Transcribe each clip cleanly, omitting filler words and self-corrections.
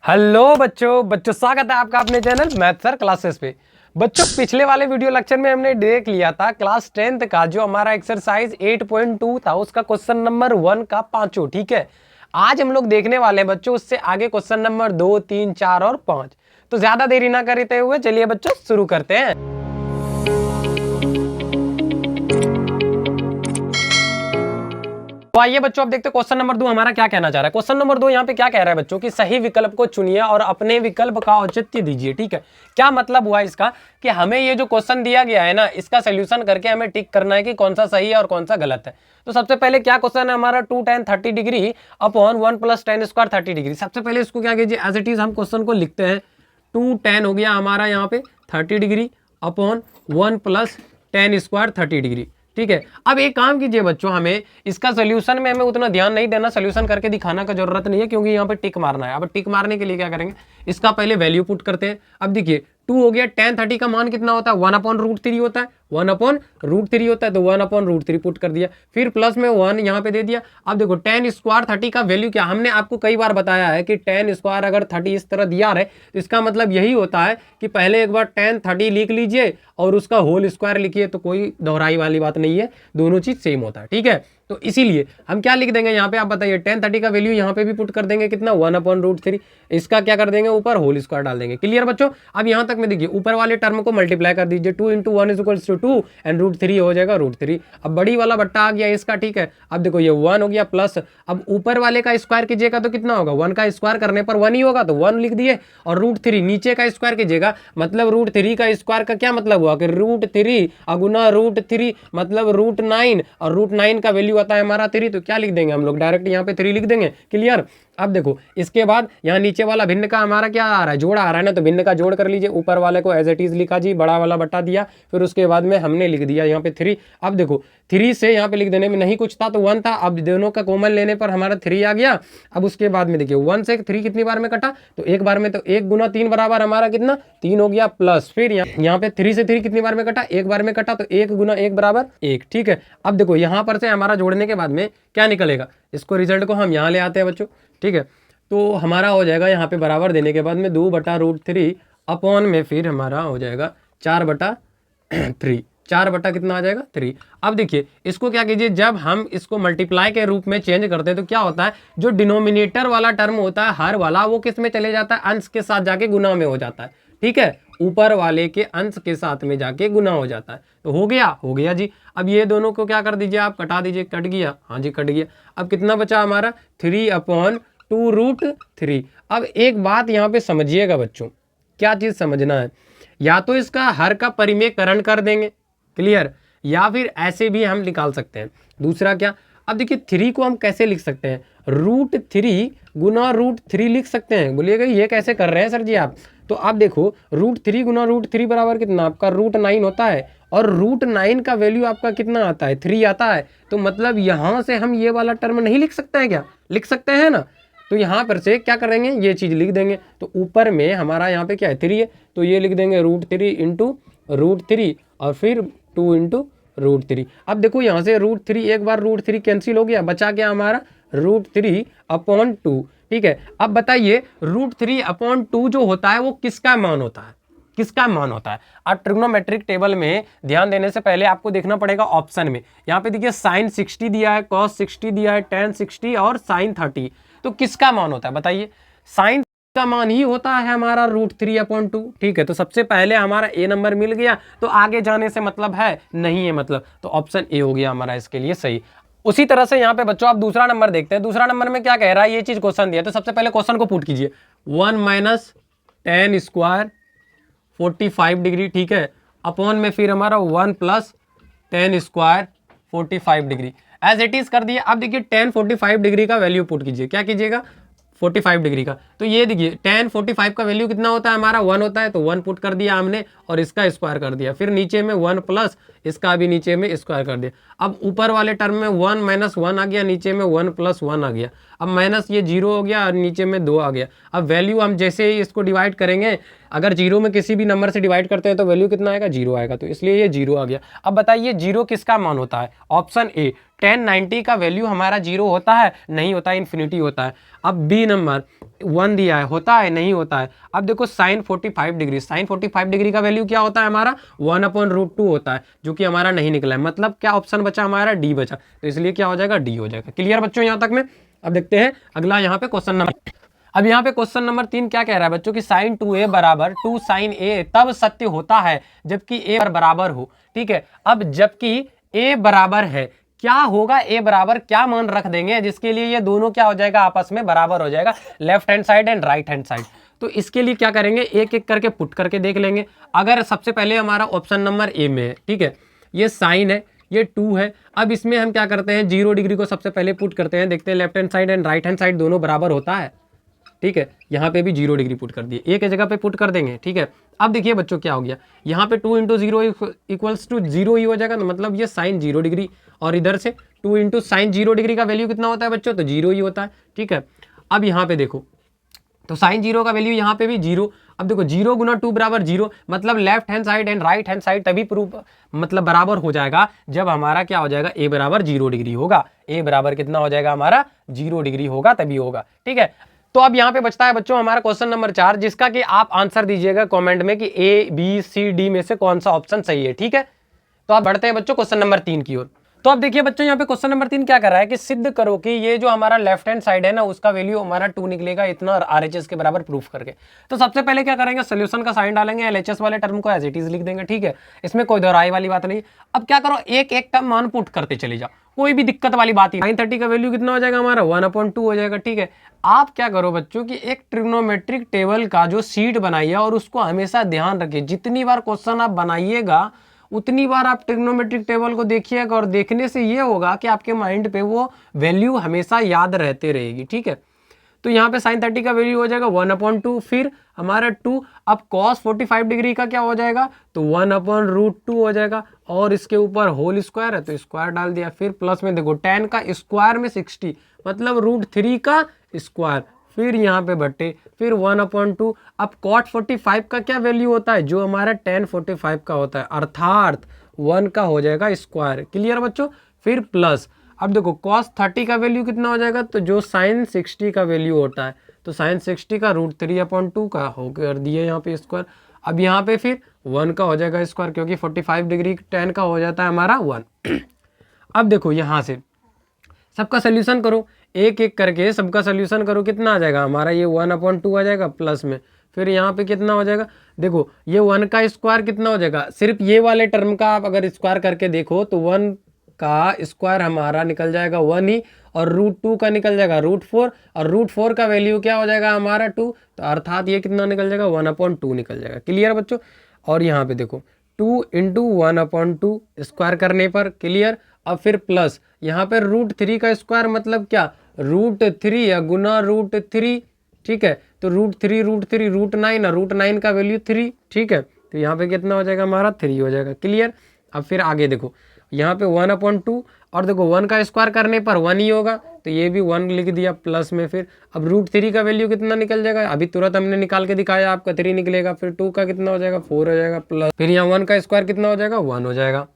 Hello बच्चों स्वागत है आपका अपने चैनल मैथ सर क्लासेस पे। बच्चों पिछले वाले वीडियो लेक्चर में हमने देख लिया था क्लास 10th का जो हमारा एक्सरसाइज 8.2 था उसका क्वेश्चन नंबर 1 का पांचों। ठीक है, आज हम लोग देखने वाले हैं बच्चों उससे आगे क्वेश्चन नंबर 2, 3, 4 और 5। तो ज्यादा देरी ना करते हुए चलिए बच्चों शुरू करते हैं। तो आइए बच्चों अब देखते हैं क्वेश्चन नंबर 2 हमारा क्या कहना चाह रहा है। क्वेश्चन नंबर 2 यहाँ पे क्या कह रहा है बच्चों कि सही विकल्प को चुनिए और अपने विकल्प का औचित्य दीजिए। ठीक है, क्या मतलब हुआ इसका कि हमें ये जो क्वेश्चन दिया गया है ना इसका सोल्यूशन करके हमें टिक करना है कि कौन सा सही है और कौन सा गलत है। तो सबसे पहले क्या क्वेश्चन है हमारा 2 tan 30 degree upon 1 + tan square 30 degree. सबसे पहले इसको क्या कीजिए एज इट इज हम क्वेश्चन को लिखते हैं। 2 tan हो गया हमारा यहाँ पे 30 degree upon 1 + tan square 30 degree. ठीक है, अब एक काम कीजिए बच्चों, हमें इसका सोल्यूशन में हमें उतना ध्यान नहीं देना, सोल्यूशन करके दिखाना का जरूरत नहीं है क्योंकि यहाँ पे टिक मारना है। अब टिक मारने के लिए क्या करेंगे, इसका पहले वैल्यू पुट करते हैं। अब देखिए 2 हो गया, tan 30 का मान कितना होता है 1/√3 होता है, 1/√3 होता है तो 1/√3 पुट कर दिया, फिर प्लस में 1 यहाँ पे दे दिया। अब देखो tan स्क्वायर 30 का वैल्यू क्या, हमने आपको कई बार बताया है कि tan स्क्वायर अगर 30 इस तरह दिया है तो इसका मतलब यही होता है कि पहले एक बार tan 30 लिख लीजिए और उसका होल स्क्वायर लिखिए, तो कोई दोहराई वाली बात नहीं है, दोनों चीज सेम होता है। ठीक है, तो इसीलिए हम क्या लिख देंगे यहाँ पे, आप बताइए tan 30 का वैल्यू यहाँ पे भी पुट कर देंगे कितना 1/√3, इसका क्या कर देंगे ऊपर होल स्क्वायर डाल देंगे। क्लियर बच्चों, अब यहाँ तक में देखिए ऊपर वाले टर्म को मल्टीप्लाई कर दीजिए, 2 × 1 = 2 एंड √3 हो जाएगा √3। अब बड़ी वाला बट्टा आ गया इसका। ठीक है, अब देखो ये 1 हो गया प्लस, अब ऊपर वाले का स्क्वायर कीजिएगा तो कितना होगा, 1 का स्क्वायर करने पर 1 ही होगा तो 1 लिख दिए, और √3 नीचे का स्क्वायर कीजिएगा मतलब √3 का स्क्वायर का क्या मतलब हुआ कि √3 अगुना √3 मतलब √9, और √9 का वैल्यू आता है हमारा 3, तो क्या लिख देंगे हम लोग डायरेक्ट यहाँ पे 3 लिख देंगे। क्लियर, अब देखो इसके बाद यहाँ नीचे वाला भिन्न का हमारा क्या आ रहा है, जोड़ आ रहा है ना, तो भिन्न का जोड़ कर लीजिए। ऊपर वाले को एज इट इज लिखा जी, बड़ा वाला बटा दिया, फिर उसके बाद में हमने लिख दिया यहाँ पे 3। अब देखो 3 से यहाँ पे लिख देने में नहीं कुछ था तो 1 था, अब दोनों का कॉमन लेने पर हमारा 3 आ गया। अब उसके बाद में देखिए 1 से 3 कितनी बार में कटा, तो एक बार में, तो 1 × 3 बराबर हमारा कितना 3 हो गया, प्लस फिर यहाँ पे 3 से 3 कितनी बार में कटा, एक बार में कटा, तो 1 × 1 बराबर 1। ठीक है, अब देखो यहाँ पर से हमारा जोड़ने के बाद में क्या निकलेगा, इसको रिजल्ट को हम यहाँ ले आते हैं बच्चों। ठीक है, तो हमारा हो जाएगा यहाँ पे बराबर देने के बाद में 2/√3 अपॉन में फिर हमारा हो जाएगा 4/3, 4 बटा कितना आ जाएगा 3। अब देखिए इसको क्या कीजिए, जब हम इसको मल्टीप्लाई के रूप में चेंज करते हैं तो क्या होता है, जो डिनोमिनेटर वाला टर्म होता है हर वाला, वो किस में चले जाता है, अंश के साथ जाके गुना में हो जाता है। ठीक है, ऊपर वाले के अंश के साथ में जाके गुना हो जाता है, तो हो गया जी। अब ये दोनों को क्या कर दीजिए आप, कटा दीजिए, कट गया, हाँ जी कट गया। अब कितना बचा हमारा 3/2√3। अब एक बात यहाँ पे समझिएगा बच्चों, क्या चीज समझना है, या तो इसका हर का परिमेयकरण कर देंगे, क्लियर, या फिर ऐसे भी हम निकाल सकते हैं। दूसरा क्या, अब देखिए 3 को हम कैसे लिख सकते हैं, √3 गुना √3 लिख सकते हैं। बोलिएगा ये कैसे कर रहे हैं सर जी आप, तो आप देखो √3 गुना √3 बराबर कितना आपका √9 होता है, और √9 का वैल्यू आपका कितना आता है 3 आता है, तो मतलब यहाँ से हम ये वाला टर्म नहीं लिख सकते हैं क्या, लिख सकते हैं ना, तो यहाँ पर से क्या करेंगे ये चीज़ लिख देंगे। तो ऊपर में हमारा यहाँ पे क्या है 3 है, तो ये लिख देंगे √3 × √3 और फिर 2 × √3। अब देखो यहाँ से √3 एक बार √3 कैंसिल हो गया, बचा क्या हमारा √3/2। ठीक है, अब बताइए √3/2 जो होता है वो किसका मान होता है, किसका मान होता है। अब ट्रिग्नोमेट्रिक टेबल में ध्यान देने से पहले आपको देखना पड़ेगा ऑप्शन में, यहाँ पे देखिए sin 60 दिया है, cos 60 दिया है, tan 60 और sin 30, तो किसका मान होता है बताइए, साइन का मान ही होता है हमारा √3/2। ठीक है, तो सबसे पहले हमारा ए नंबर मिल गया, तो आगे जाने से मतलब है नहीं है मतलब, तो ऑप्शन ए हो गया हमारा इसके लिए सही। उसी तरह से यहाँ पे बच्चों आप दूसरा नंबर देखते हैं, दूसरा नंबर में क्या कह रहा है, ये चीज क्वेश्चन दिया, तो सबसे पहले क्वेश्चन को पुट कीजिए 1 - tan स्क्वायर 45 डिग्री। ठीक है, अपॉन में फिर हमारा 1 + tan square 45 degree, as it is कर दिया। अब देखिए tan 45 डिग्री का वैल्यू पुट कीजिए, क्या कीजिएगा 45 डिग्री का, तो ये देखिए tan 45 का वैल्यू कितना होता है हमारा 1 होता है, तो 1 पुट कर दिया हमने और इसका स्क्वायर कर दिया, फिर नीचे में 1 प्लस इसका भी नीचे में स्क्वायर कर दिया। अब ऊपर वाले टर्म में 1 - 1 आ गया, नीचे में 1 + 1 आ गया। अब माइनस ये 0 हो गया और नीचे में 2 आ गया। अब वैल्यू हम जैसे ही इसको डिवाइड करेंगे, अगर 0 में किसी भी नंबर से डिवाइड करते हैं तो वैल्यू कितना आएगा, 0 आएगा, तो इसलिए ये 0 आ गया। अब बताइए 0 किसका मान होता है, ऑप्शन ए 1090 का वैल्यू हमारा 0 होता है, नहीं होता है, इन्फिनिटी होता है। अब बी नंबर 1 दिया है, होता है, नहीं होता है। अब देखो साइन 45 डिग्री, साइन 45 डिग्री का वैल्यू क्या होता है हमारा, 1/√2 होता है, जो कि हमारा नहीं निकला है। मतलब क्या ऑप्शन बचा हमारा, डी बचा, तो इसलिए क्या हो जाएगा, डी हो जाएगा। क्लियर बच्चों यहाँ तक में। अब देखते हैं अगला यहाँ पे क्वेश्चन नंबर, अब यहाँ पे क्वेश्चन नंबर 3 क्या कह रहा है बच्चों की साइन 2a बराबर 2 साइन a तब सत्य होता है जबकि a बराबर हो। ठीक है, अब जबकि a बराबर है, क्या होगा, a बराबर क्या मान रख देंगे जिसके लिए ये दोनों क्या हो जाएगा, आपस में बराबर हो जाएगा, left hand side and right hand side. तो इसके लिए क्या करेंगे, एक एक करके पुट करके देख लेंगे। अगर सबसे पहले हमारा ऑप्शन नंबर ए में है, ठीक है, ये साइन है, ये 2 है। अब इसमें हम क्या करते हैं, 0 डिग्री को सबसे पहले पुट करते हैं, देखते हैं left hand side and right hand side दोनों बराबर होता है। ठीक है, यहाँ पे भी 0 डिग्री पुट कर दिए, एक जगह पे पुट कर देंगे। ठीक है, अब देखिए बच्चों क्या हो गया, यहाँ पे 2 × 0 इक्वल्स टू 0 ही हो जाएगा ना, मतलब ये साइन 0 डिग्री, और इधर से 2 × साइन 0 डिग्री का वैल्यू कितना होता है बच्चों, तो 0 ही होता है। ठीक है, अब यहाँ पे देखो, तो साइन 0 का वैल्यू यहाँ पे भी 0। अब देखो 0 × 2 बराबर 0, मतलब left hand side and right hand side तभी प्रूफ मतलब बराबर हो जाएगा जब हमारा क्या हो जाएगा, a बराबर 0 डिग्री होगा। a बराबर कितना हो जाएगा हमारा, 0 डिग्री होगा, तभी होगा। ठीक है, तो अब यहाँ पे बचता है बच्चों हमारा क्वेश्चन नंबर 4, जिसका कि आप आंसर दीजिएगा कमेंट में कि ए बी सी डी में से कौन सा ऑप्शन सही है। ठीक है, तो आप बढ़ते हैं बच्चों क्वेश्चन नंबर 3 की ओर। तो अब देखिए बच्चों यहाँ पे क्वेश्चन नंबर 3 क्या कर रहा है कि सिद्ध करो कि ये जो हमारा लेफ्ट हैंड साइड है ना, उसका वैल्यू हमारा 2 निकलेगा इतना RHS के बराबर प्रूफ करके। तो सबसे पहले क्या करेंगे, सोल्यूशन का साइन डालेंगे, LHS वाले टर्म को एज इट इज लिख देंगे। ठीक है, इसमें कोई दोहराई वाली बात नहीं। अब क्या करो, एक एक का मान पुट करते चले जाओ, कोई भी दिक्कत वाली बात नहीं। 930 का वैल्यू कितना हो जाएगा हमारा, 1/2 हो जाएगा। ठीक है, आप क्या करो बच्चों की एक ट्रिग्नोमेट्रिक टेबल का जो सीट बनाइए और उसको हमेशा ध्यान रखिए, जितनी बार क्वेश्चन आप बनाइएगा उतनी बार आप ट्रिग्नोमेट्रिक टेबल को देखिएगा, और देखने से ये होगा कि आपके माइंड पे वो वैल्यू हमेशा याद रहते रहेगी। ठीक है, तो यहाँ पे साइन 30 का वैल्यू हो जाएगा 1/2, फिर हमारा 2। अब कॉस 45 डिग्री का क्या हो जाएगा, तो 1/√2 हो जाएगा, और इसके ऊपर होल स्क्वायर है तो स्क्वायर डाल दिया, फिर प्लस में देखो 10 का स्क्वायर में 60, मतलब √3 का स्क्वायर, फिर यहाँ पे बट्टे, फिर 1/2। अब cot 45 का क्या वैल्यू होता है, जो हमारा tan 45 का होता है, अर्थात 1 का हो जाएगा स्क्वायर। क्लियर बच्चों, फिर प्लस, अब देखो cos 30 का वैल्यू कितना हो जाएगा, तो जो sin 60 का वैल्यू होता है, तो sin 60 का √3/2 का हो कर दिए यहाँ पे स्क्वायर। अब यहाँ पे फिर 1 का हो जाएगा स्क्वायर, क्योंकि 45 डिग्री tan का हो जाता है हमारा 1। अब देखो यहाँ से सबका सोल्यूशन करो, एक एक करके सबका सोल्यूशन करो, कितना आ जाएगा हमारा, ये 1/2 आ जाएगा, प्लस में फिर यहाँ पे कितना हो जाएगा, देखो ये 1 का स्क्वायर कितना हो जाएगा, सिर्फ ये वाले टर्म का आप अगर स्क्वायर करके देखो तो 1 का स्क्वायर हमारा निकल जाएगा 1 ही, और √2 का निकल जाएगा √4, और √4 का वैल्यू क्या हो जाएगा हमारा 2, तो अर्थात ये कितना निकल जाएगा, 1/2 निकल जाएगा। क्लियर बच्चों, और यहाँ पे देखो 2 × 1/2 स्क्वायर करने पर, क्लियर। अब फिर प्लस यहाँ पे √3 का स्क्वायर मतलब क्या, √3 या गुना √3। ठीक है, तो √3 √9, और √9 का वैल्यू 3। ठीक है, तो यहाँ पे कितना हो जाएगा हमारा, 3 हो जाएगा। क्लियर, अब फिर आगे देखो यहाँ पे 1/2, और देखो 1 का स्क्वायर करने पर 1 ही होगा, तो ये भी 1 लिख दिया प्लस में। फिर अब √3 का वैल्यू कितना निकल जाएगा, अभी तुरंत हमने निकाल के दिखाया आपका 3 निकलेगा, फिर 2 का कितना हो जाएगा, 4 हो जाएगा, प्लस फिर यहाँ 1 का स्क्वायर कितना हो जाएगा, 1 हो जाएगा।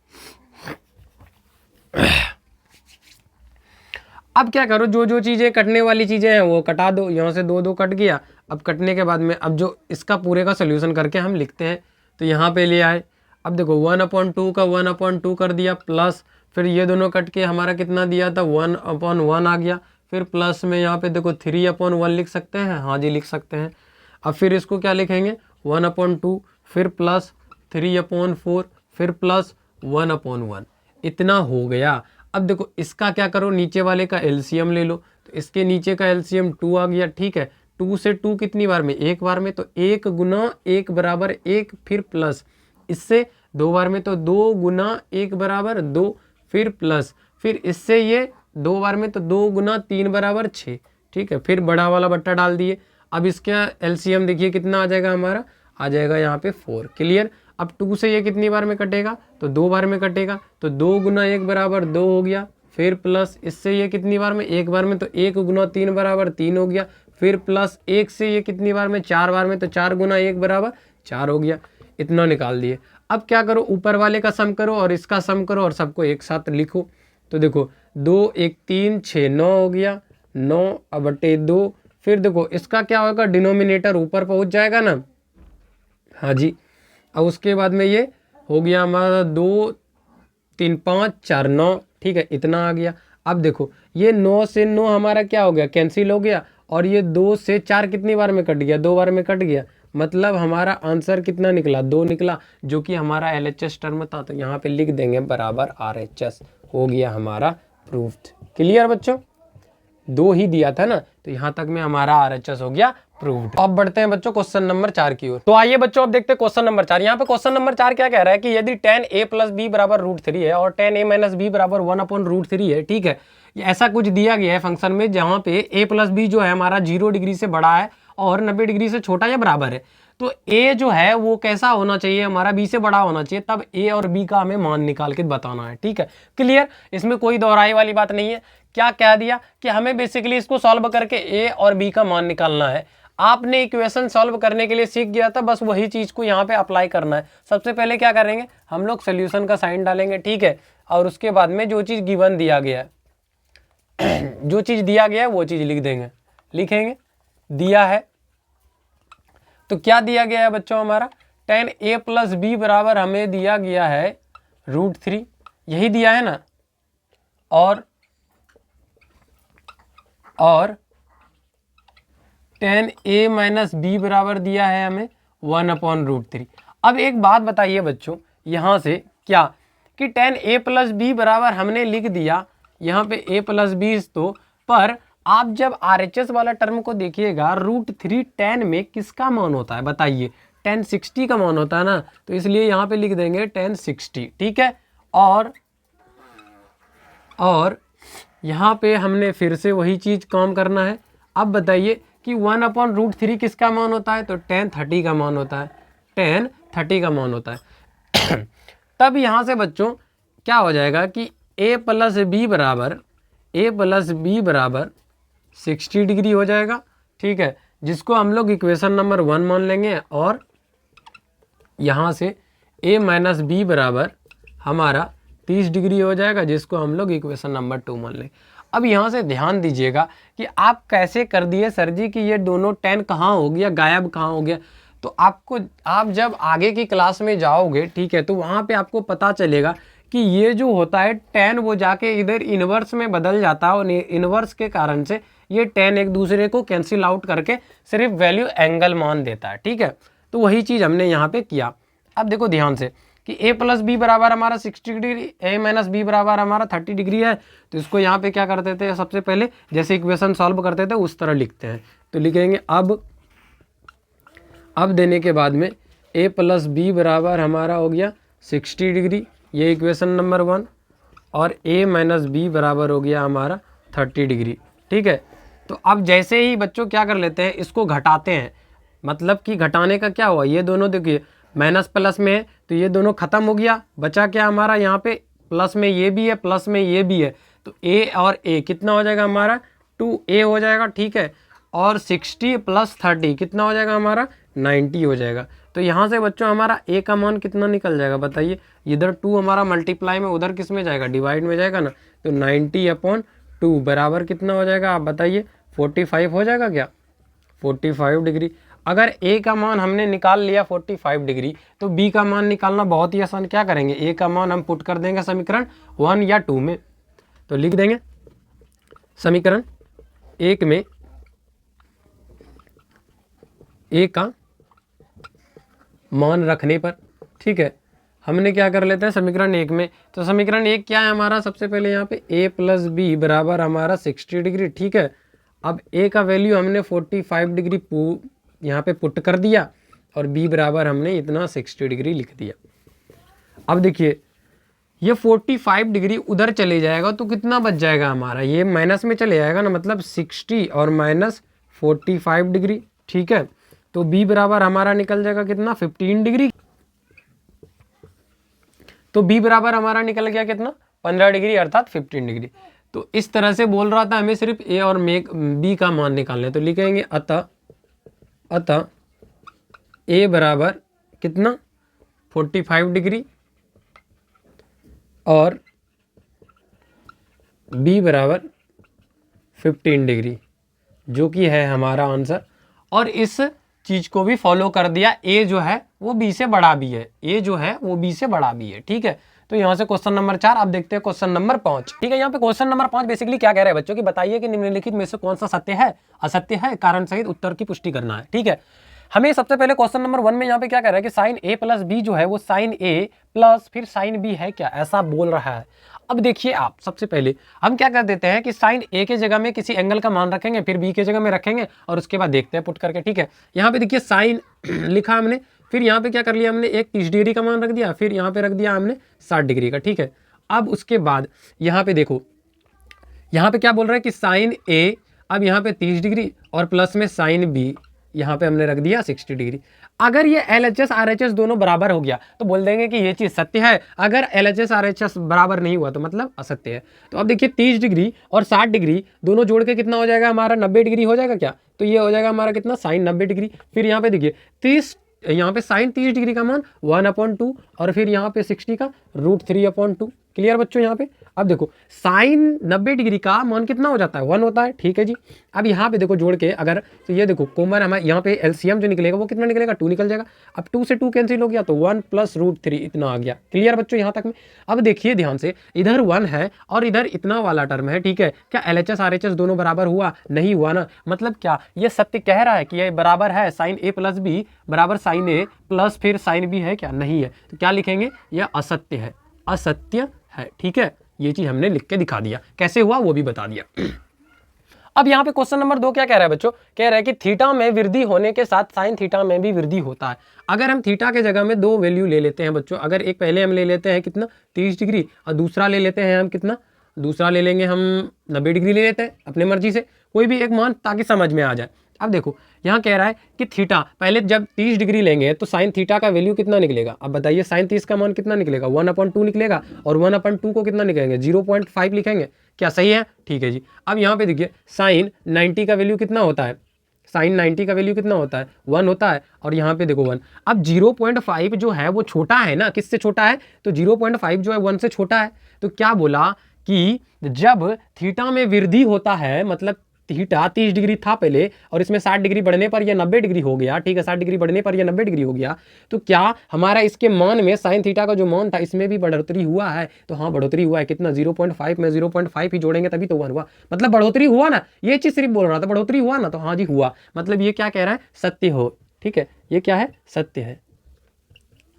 अब क्या करो, जो जो चीज़ें कटने वाली चीज़ें हैं वो कटा दो, यहाँ से 2 2 कट गया। अब कटने के बाद में अब जो इसका पूरे का सोल्यूशन करके हम लिखते हैं, तो यहाँ पे ले आए। अब देखो 1/2 का 1/2 कर दिया, प्लस फिर ये दोनों कट के हमारा कितना दिया था, 1/1 आ गया, फिर प्लस में यहाँ पे देखो 3/1 लिख सकते हैं, हाँ जी लिख सकते हैं। अब फिर इसको क्या लिखेंगे, 1/2, फिर प्लस 3/4, फिर प्लस 1/1, इतना हो गया। अब देखो इसका क्या करो, नीचे वाले का एलसीएम ले लो, तो इसके नीचे का एलसीएम 2 आ गया। ठीक है, 2 से 2 कितनी बार में, एक बार में, तो 1 × 1 बराबर 1, फिर प्लस इससे 2 बार में, तो 2 × 1 बराबर 2, फिर प्लस फिर इससे ये 2 बार में, तो 2 × 3 बराबर 6। ठीक है, फिर बड़ा वाला बट्टा डाल दिए। अब इसका एलसीएम देखिए कितना आ जाएगा हमारा, आ जाएगा यहाँ पे 4। क्लियर, अब 2 से ये कितनी बार में कटेगा, तो 2 बार में कटेगा, तो 2 × 1 बराबर 2 हो गया, फिर प्लस इससे ये कितनी बार में, एक बार में, तो 1 गुना 3 बराबर 3 हो गया। फिर प्लस 1 से ये कितनी बार में, 4 बार में, तो 4 गुना 1 बराबर 4 हो गया। इतना निकाल दिए। अब क्या करो, ऊपर वाले का सम करो और इसका सम करो और सबको एक साथ लिखो। तो देखो 2 1 3 6 9 हो गया, 9 बटे 2। फिर देखो इसका क्या होगा, डिनोमिनेटर ऊपर पहुंच जाएगा ना, हाँ जी। अब उसके बाद में ये हो गया हमारा 2 3 5 4 9, ठीक है, इतना आ गया। अब देखो ये 9 से 9 हमारा क्या हो गया, कैंसिल हो गया, और ये 2 से 4 कितनी बार में कट गया, 2 बार में कट गया। मतलब हमारा आंसर कितना निकला, 2 निकला, जो कि हमारा LHS टर्म था। तो यहाँ पे लिख देंगे बराबर RHS, हो गया हमारा प्रूफ्ड। क्लियर बच्चों, 2 ही दिया था ना, तो यहाँ तक में हमारा RHS हो गया प्रूव्ड। अब बढ़ते हैं बच्चों क्वेश्चन नंबर 4 की ओर। तो आइए बच्चों अब देखते हैं क्वेश्चन नंबर 4। यहाँ पे क्वेश्चन नंबर 4 क्या कह रहा है कि यदि tan a प्लस बी बराबर √3 है और tan a माइनस बी बराबर 1/√3 है, ठीक है, ऐसा कुछ दिया गया है फंक्शन में जहाँ पे a प्लस बी जो है हमारा 0 डिग्री से बड़ा है और 90 डिग्री से छोटा या बराबर है। तो a जो है वो कैसा होना चाहिए, हमारा b से बड़ा होना चाहिए, तब a और b का हमें मान निकाल के बताना है, ठीक है। क्लियर, इसमें कोई दोहराई वाली बात नहीं है। क्या कह दिया कि हमें बेसिकली इसको सॉल्व करके a और b का मान निकालना है। आपने इक्वेशन सॉल्व करने के लिए सीख गया था, बस वही चीज को यहाँ पे अप्लाई करना है। सबसे पहले क्या करेंगे, हम लोग सोल्यूशन का साइन डालेंगे, ठीक है, और उसके बाद में जो चीज गिवन दिया गया है जो चीज दिया गया है वो चीज लिख देंगे, लिखेंगे दिया है। तो क्या दिया गया है बच्चों, हमारा tan a प्लस बी बराबर हमें दिया गया है √3, यही दिया है ना, और tan a माइनस बी बराबर दिया है हमें 1/√3। अब एक बात बताइए बच्चों यहाँ से, क्या कि tan a प्लस बी बराबर हमने लिख दिया यहाँ पे a प्लस बी, तो पर आप जब RHS वाला टर्म को देखिएगा √3 tan में किसका मान होता है बताइए, tan 60 का मान होता है ना, तो इसलिए यहाँ पे लिख देंगे tan 60, ठीक है। और यहाँ पे हमने फिर से वही चीज काम करना है। अब बताइए कि 1/√3 किसका मान होता है, तो tan 30 का मान होता है, tan 30 का मान होता है। तब यहाँ से बच्चों क्या हो जाएगा कि a प्लस बी बराबर 60 डिग्री हो जाएगा, ठीक है, जिसको हम लोग इक्वेशन नंबर 1 मान लेंगे, और यहाँ से a माइनस बी बराबर हमारा 30 डिग्री हो जाएगा, जिसको हम लोग इक्वेशन नंबर 2 मान लेंगे। अब यहाँ से ध्यान दीजिएगा कि आप कैसे कर दिए सर जी कि ये दोनों tan कहाँ हो गया, गायब कहाँ हो गया। तो आप जब आगे की क्लास में जाओगे, ठीक है, तो वहाँ पे आपको पता चलेगा कि ये जो होता है tan वो जाके इधर इन्वर्स में बदल जाता है, और इन्वर्स के कारण से ये tan एक दूसरे को कैंसिल आउट करके सिर्फ वैल्यू एंगल मान देता है, ठीक है। तो वही चीज़ हमने यहाँ पे किया। अब देखो ध्यान से कि a प्लस बी बराबर हमारा 60 डिग्री, a माइनस बी बराबर हमारा 30 डिग्री है। तो इसको यहाँ पे क्या करते थे, सबसे पहले जैसे इक्वेशन सॉल्व करते थे उस तरह लिखते हैं। तो लिखेंगे अब देने के बाद में a प्लस बी बराबर हमारा हो गया 60 डिग्री, ये इक्वेशन नंबर 1, और a माइनस बी बराबर हो गया हमारा 30 डिग्री, ठीक है। तो अब जैसे ही बच्चों क्या कर लेते हैं, इसको घटाते हैं, मतलब कि घटाने का क्या हुआ, ये दोनों देखिए माइनस प्लस में है तो ये दोनों खत्म हो गया, बचा क्या हमारा यहाँ पे, प्लस में ये भी है प्लस में ये भी है, तो a और a कितना हो जाएगा हमारा 2a हो जाएगा, ठीक है, और 60 प्लस 30 कितना हो जाएगा हमारा 90 हो जाएगा। तो यहाँ से बच्चों हमारा a का मान कितना निकल जाएगा बताइए, इधर 2 हमारा मल्टीप्लाई में उधर किस में जाएगा, डिवाइड में जाएगा ना, तो 90/2 बराबर कितना हो जाएगा आप बताइए, 45 हो जाएगा क्या, 45 डिग्री। अगर a का मान हमने निकाल लिया 45 डिग्री, तो b का मान निकालना बहुत ही आसान, क्या करेंगे, a का मान हम पुट कर देंगे समीकरण 1 या 2 में। तो लिख देंगे समीकरण 1 में a का मान रखने पर, ठीक है, हमने क्या कर लेते हैं समीकरण 1 में, तो समीकरण 1 क्या है हमारा, सबसे पहले यहाँ पे a प्लस बी बराबर हमारा 60 डिग्री, ठीक है। अब a का वैल्यू हमने 45 डिग्री यहाँ पे पुट कर दिया, और b बराबर हमने इतना 60 डिग्री लिख दिया। अब देखिए ये 45 डिग्री उधर चले जाएगा तो कितना बच जाएगा हमारा, ये माइनस में चले जाएगा ना, मतलब 60 और माइनस 45 डिग्री, ठीक है। तो b बराबर हमारा निकल जाएगा कितना, 15 डिग्री। तो b बराबर हमारा निकल गया कितना, 15 डिग्री अर्थात 15 डिग्री। तो इस तरह से बोल रहा था, हमें सिर्फ ए और बी का मान निकालना है। तो लिखेंगे अतः ए बराबर कितना 45 डिग्री और बी बराबर 15 डिग्री, जो कि है हमारा आंसर। और इस चीज को भी फॉलो कर दिया, ए जो है वो बी से बड़ा भी है, ए जो है वो बी से बड़ा भी है। ठीक है, तो यहाँ से क्वेश्चन नंबर 4। अब देखते हैं क्वेश्चन नंबर 5। ठीक है, यहाँ पे क्वेश्चन नंबर 5 बेसिकली क्या कह रहा है बच्चों की, बताइए कि निम्नलिखित में से कौन सा सत्य है, असत्य है, कारण सहित उत्तर की पुष्टि करना है। ठीक है, हमें सबसे पहले क्वेश्चन नंबर 1 में यहाँ पे क्या कह रहा है कि साइन ए प्लस बी जो है वो साइन ए प्लस फिर साइन बी है क्या, ऐसा बोल रहा है। अब देखिए आप, सबसे पहले हम क्या कर देते हैं कि साइन ए के जगह में किसी एंगल का मान रखेंगे, फिर बी के जगह में रखेंगे और उसके बाद देखते हैं पुट करके। ठीक है, यहाँ पे देखिए साइन लिखा हमने, फिर यहाँ पे क्या कर लिया हमने, एक 30 डिग्री का मान रख दिया, फिर यहाँ पे रख दिया हमने 60 डिग्री का। ठीक है, अब उसके बाद यहाँ पे देखो, यहाँ पे क्या बोल रहा है कि साइन ए, अब यहाँ पे 30 डिग्री और प्लस में साइन बी, यहाँ पे हमने रख दिया 60 डिग्री। अगर ये LHS RHS दोनों बराबर हो गया तो बोल देंगे कि ये चीज सत्य है, अगर LHS RHS बराबर नहीं हुआ तो मतलब असत्य है। तो अब देखिए 30 डिग्री और 60 डिग्री दोनों जोड़ के कितना हो जाएगा हमारा, 90 डिग्री हो जाएगा क्या, तो ये हो जाएगा हमारा कितना, साइन 90 डिग्री। फिर यहाँ पे देखिए 30, यहाँ पे साइन 30 डिग्री का मान 1/2 और फिर यहाँ पे 60 का √3/2। क्लियर बच्चों यहाँ पे। अब देखो साइन 90 डिग्री का मान कितना हो जाता है, 1 होता है। ठीक है जी, अब यहाँ पे देखो जोड़ के अगर, तो ये देखो कॉमन हमारे यहाँ पे LCM जो निकलेगा वो कितना निकलेगा, 2 निकल जाएगा। अब 2 से 2 कैंसिल हो गया तो 1 + √3 इतना आ गया। क्लियर बच्चों यहाँ तक में। अब देखिए ध्यान से, इधर 1 है और इधर इतना वाला टर्म है। ठीक है, क्या LHS RHS दोनों बराबर हुआ, नहीं हुआ ना, मतलब क्या ये सत्य कह रहा है कि ये बराबर है, साइन ए प्लस बी बराबर साइन ए प्लस फिर साइन बी है क्या, नहीं है। तो क्या लिखेंगे, यह असत्य है, असत्य है। ठीक है, ये चीज हमने लिख के दिखा दिया, कैसे हुआ वो भी बता दिया। अब यहाँ पे क्वेश्चन नंबर 2 क्या कह रहा है बच्चों, कह रहा है कि थीटा में वृद्धि होने के साथ साइन थीटा में भी वृद्धि होता है। अगर हम थीटा के जगह में 2 वैल्यू ले लेते हैं बच्चों, अगर एक पहले हम ले लेते हैं कितना 30 डिग्री और दूसरा ले लेते हैं हम कितना, दूसरा ले लेंगे हम 90 डिग्री ले लेते हैं, अपने मर्जी से कोई भी एक मान, ताकि समझ में आ जाए। अब देखो यहाँ कह रहा है कि थीटा, पहले जब 30 डिग्री लेंगे तो साइन थीटा का वैल्यू कितना निकलेगा, अब बताइए साइन 30 का मान कितना निकलेगा, 1/2 निकलेगा और 1/2 को कितना निकलेंगे, 0.5 लिखेंगे। क्या सही है, ठीक है जी। अब यहाँ पे देखिए साइन 90 का वैल्यू कितना होता है, साइन 90 का वैल्यू कितना होता है, 1 होता है और यहाँ पे देखो 1। अब 0.5 जो है वो छोटा है ना, किससे छोटा है, तो 0.5 जो है 1 से छोटा है। तो क्या बोला कि जब थीटा में वृद्धि होता है, मतलब थीटा 30 डिग्री था पहले और इसमें 60 डिग्री बढ़ने पर यह 90 डिग्री हो गया। ठीक है, 60 डिग्री बढ़ने पर यह 90 डिग्री हो गया, तो क्या हमारा इसके मान में साइन थीटा का जो मान था इसमें भी बढ़ोतरी हुआ है, तो हाँ बढ़ोतरी हुआ है। कितना, 0.5 में 0.5 ही जोड़ेंगे तभी तो 1 हुआ, मतलब बढ़ोतरी हुआ ना, ये चीज सिर्फ बोल रहा था, बढ़ोतरी हुआ ना, तो हाँ जी हुआ, मतलब ये क्या कह रहा है, सत्य हो। ठीक है, ये क्या है, सत्य है।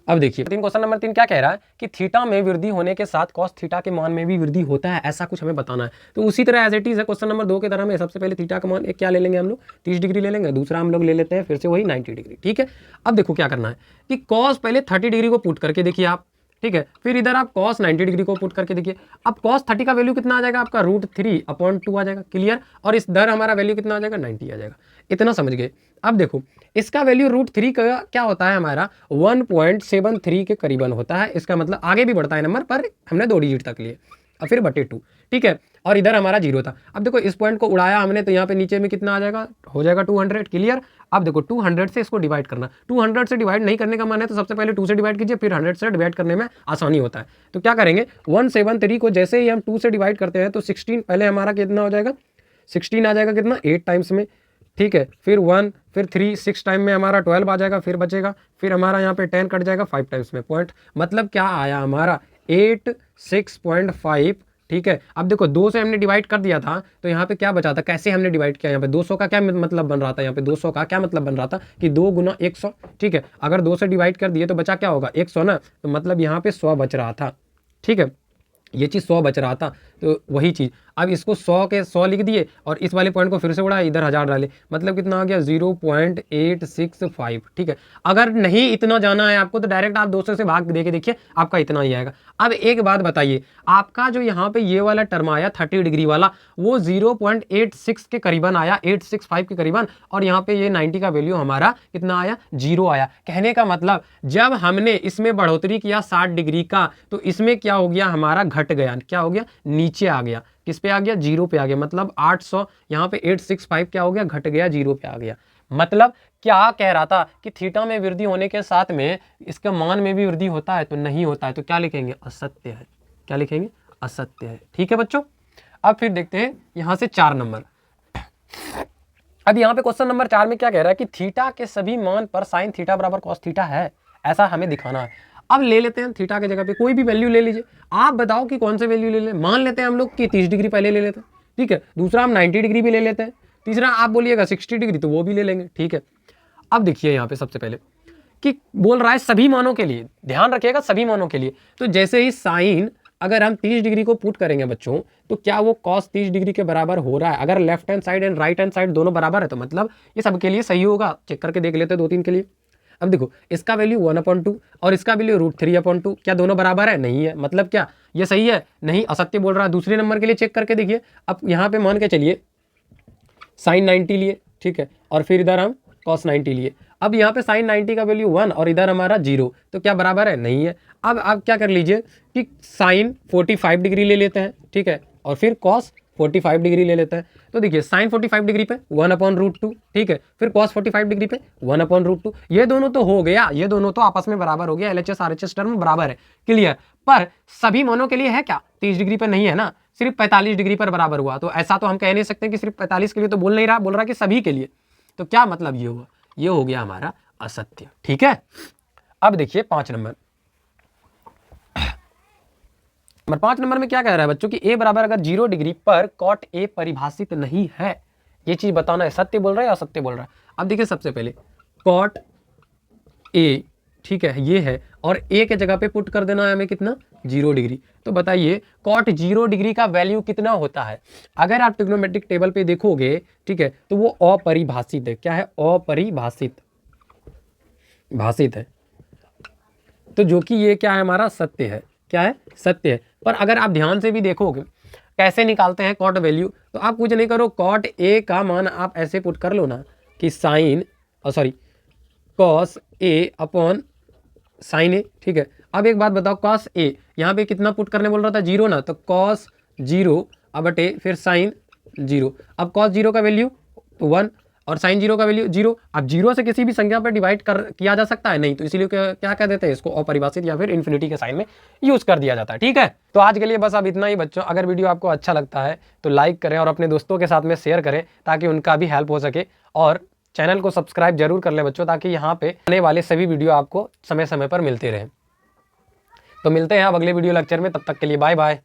अब देखिए क्वेश्चन नंबर 3 क्या कह रहा है कि थीटा में वृद्धि होने के साथ कॉस थीटा के मान में भी वृद्धि होता है, ऐसा कुछ हमें बताना है। तो उसी तरह एज इट इज है क्वेश्चन नंबर 2 की तरह में, सबसे पहले थीटा का मान एक क्या ले लेंगे हम लोग, 30 डिग्री ले लेंगे, दूसरा हम लोग ले लेते हैं फिर से वही 90 डिग्री। ठीक है, अब देखो क्या करना है कि कॉस पहले 30 डिग्री को पुट करके देखिए आप, ठीक है, फिर इधर आप cos 90 डिग्री को पुट करके देखिए। अब cos 30 का वैल्यू कितना आ जाएगा आपका, √3/2 आ जाएगा। क्लियर, और इस दर हमारा वैल्यू कितना आ जाएगा, 90 आ जाएगा। इतना समझ गए। अब देखो इसका वैल्यू √3 का क्या होता है हमारा, 1.73 के करीबन होता है। इसका मतलब आगे भी बढ़ता है नंबर, पर हमने 2 डिजिट तक लिए और फिर /2। ठीक है, और इधर हमारा 0 था। अब देखो इस पॉइंट को उड़ाया हमने, तो यहाँ पे नीचे में कितना आ जाएगा, हो जाएगा 200। क्लियर, अब देखो 200 से इसको डिवाइड करना, 200 से डिवाइड नहीं करने का मन है तो सबसे पहले 2 से डिवाइड कीजिए, फिर 100 से डिवाइड करने में आसानी होता है। तो क्या करेंगे, 173 को जैसे ही हम 2 से डिवाइड करते हैं तो 16 पहले हमारा कितना हो जाएगा, 16 आ जाएगा कितना, 8 टाइम्स में। ठीक है, फिर 1, फिर 3, 6 टाइम में हमारा 12 आ जाएगा, फिर बचेगा, फिर हमारा यहाँ पे 10 कट जाएगा 5 टाइम्स में पॉइंट, मतलब क्या आया हमारा 86.5। ठीक है, अब देखो 2 से हमने डिवाइड कर दिया था तो यहाँ पे क्या बचा था, कैसे हमने डिवाइड किया, यहाँ पे 200 का क्या मतलब बन रहा था, यहाँ पे 200 का क्या मतलब बन रहा था कि 2 × 100। ठीक है, अगर 2 से डिवाइड कर दिए तो बचा क्या होगा, 100 ना, तो मतलब यहाँ पे 100 बच रहा था। ठीक है, ये चीज़ 100 बच रहा था, तो वही चीज़, अब इसको 100 के 100 लिख दिए और इस वाले पॉइंट को फिर से उड़ा, इधर 1000 डाले, मतलब कितना आ गया 0.865। ठीक है, अगर नहीं इतना जाना है आपको तो डायरेक्ट आप 200 से भाग दे के देखिए, आपका इतना ही आएगा। अब एक बात बताइए, आपका जो यहाँ पे ये वाला टर्म आया 30 डिग्री वाला, वो 0.86 के करीबन आया, 865 के करीबन, और यहाँ पे ये 90 का वैल्यू हमारा कितना आया, 0 आया। कहने का मतलब जब हमने इसमें बढ़ोतरी किया 60 डिग्री का, तो इसमें क्या हो गया, हमारा घट गया, क्या हो गया, नीचे आ गया, किस पे आ गया, 0 पे आ गया। मतलब 800 यहाँ पे 865 क्या हो गया, घट गया, 0 पे आ गया। मतलब क्या कह रहा था कि थीटा में वृद्धि होने के साथ में इसका मान में भी वृद्धि होता है, तो नहीं होता है, तो क्या लिखेंगे, असत्य है। क्या लिखेंगे, असत्य है। ठीक है बच्चों, अब फिर देखते हैं यहां से 4 नंबर। अब यहाँ पे क्वेश्चन नंबर 4 में क्या कह रहा है कि थीटा के सभी मान पर साइन थीटा बराबर कॉस थीटा है, ऐसा हमें दिखाना है। अब ले लेते हैं थीटा के जगह पे कोई भी वैल्यू ले लीजिए, आप बताओ कि कौन से वैल्यू ले लें। मान लेते हैं हम लोग कि 30 डिग्री पहले ले लेते हैं, ठीक है, दूसरा हम 90 डिग्री भी ले लेते हैं, तीसरा आप बोलिएगा 60 डिग्री, तो वो भी ले लेंगे। ठीक है, अब देखिए यहाँ पे सबसे पहले कि बोल रहा है सभी मानों के लिए, ध्यान रखिएगा सभी मानों के लिए। तो जैसे ही साइन अगर हम 30 डिग्री को पुट करेंगे बच्चों, तो क्या वो कॉस 30 डिग्री के बराबर हो रहा है। अगर left hand side and right hand side दोनों बराबर है तो मतलब ये सबके लिए सही होगा। चेक करके देख लेते हैं 2-3 के लिए। अब देखो इसका वैल्यू 1/2 और इसका वैल्यू √3/2, क्या दोनों बराबर है, नहीं है, मतलब क्या ये सही है, नहीं, असत्य बोल रहा है। दूसरे नंबर के लिए चेक करके देखिए, अब यहाँ पे मान के चलिए साइन 90 लिए, ठीक है, और फिर इधर हम कॉस 90 लिए। अब यहाँ पे साइन 90 का वैल्यू 1 और इधर हमारा 0, तो क्या बराबर है, नहीं है। अब आप क्या कर लीजिए कि साइन 45 डिग्री ले लेते हैं, ठीक है, और फिर कॉस 45 डिग्री ले लेते हैं। तो देखिए साइन 45 डिग्री पे 1/√2, ठीक है, फिर कॉस 45 डिग्री पे 1/√2। ये दोनों तो हो गया, ये दोनों तो आपस में बराबर हो गया, LHS RHS टर्म बराबर है, क्लियर। पर सभी मानों के लिए है क्या, 30 डिग्री पे नहीं है ना, सिर्फ 45 डिग्री पर बराबर हुआ। तो ऐसा तो हम कह नहीं सकते कि सिर्फ 45 के लिए, तो बोल नहीं रहा, बोल रहा कि सभी के लिए। तो क्या मतलब ये हुआ, ये हो गया हमारा असत्य। ठीक है, अब देखिए 5 नंबर। 5 नंबर में क्या कह रहा है बच्चों कि a बराबर अगर 0 डिग्री पर कॉट a परिभाषित नहीं है, ये चीज बताना है, सत्य बोल रहा है या असत्य बोल रहा है। अब देखिए सबसे पहले कॉट a, ठीक है, ये है, और a के जगह पे पुट कर देना है हमें कितना, 0 डिग्री। तो बताइए कॉट 0 डिग्री का वैल्यू कितना होता है। अगर आप ट्रिग्नोमेट्रिक टेबल पे देखोगे, ठीक है, तो वो अपरिभाषित है। क्या है, अपरिभाषित भाषित है। तो जो कि ये क्या है, हमारा सत्य है। क्या है, सत्य है। पर अगर आप ध्यान से भी देखोगे कैसे निकालते हैं कॉट वैल्यू, तो आप कुछ नहीं करो, कॉट a का मान आप ऐसे पुट कर लो ना कि sine cos a upon sine a, ठीक है। अब एक बात बताओ, कॉस a यहाँ पे कितना पुट करने बोल रहा था, 0 ना, तो कॉस 0 अब बटे फिर साइन 0। अब कॉस 0 का वैल्यू तो 1 और साइन 0 का वैल्यू 0। अब 0 से किसी भी संख्या पर डिवाइड किया जा सकता है, नहीं, तो इसीलिए क्या कह देते हैं इसको, अपरिभाषित या फिर इन्फिनिटी के साइन में यूज कर दिया जाता है। ठीक है, तो आज के लिए बस अब इतना ही बच्चों। अगर वीडियो आपको अच्छा लगता है तो लाइक करें और अपने दोस्तों के साथ में शेयर करें ताकि उनका भी हेल्प हो सके, और चैनल को सब्सक्राइब जरूर कर लें बच्चों, ताकि यहाँ पे आने वाले सभी वीडियो आपको समय समय पर मिलते रहें। तो मिलते हैं अब अगले वीडियो लेक्चर में, तब तक के लिए बाय बाय।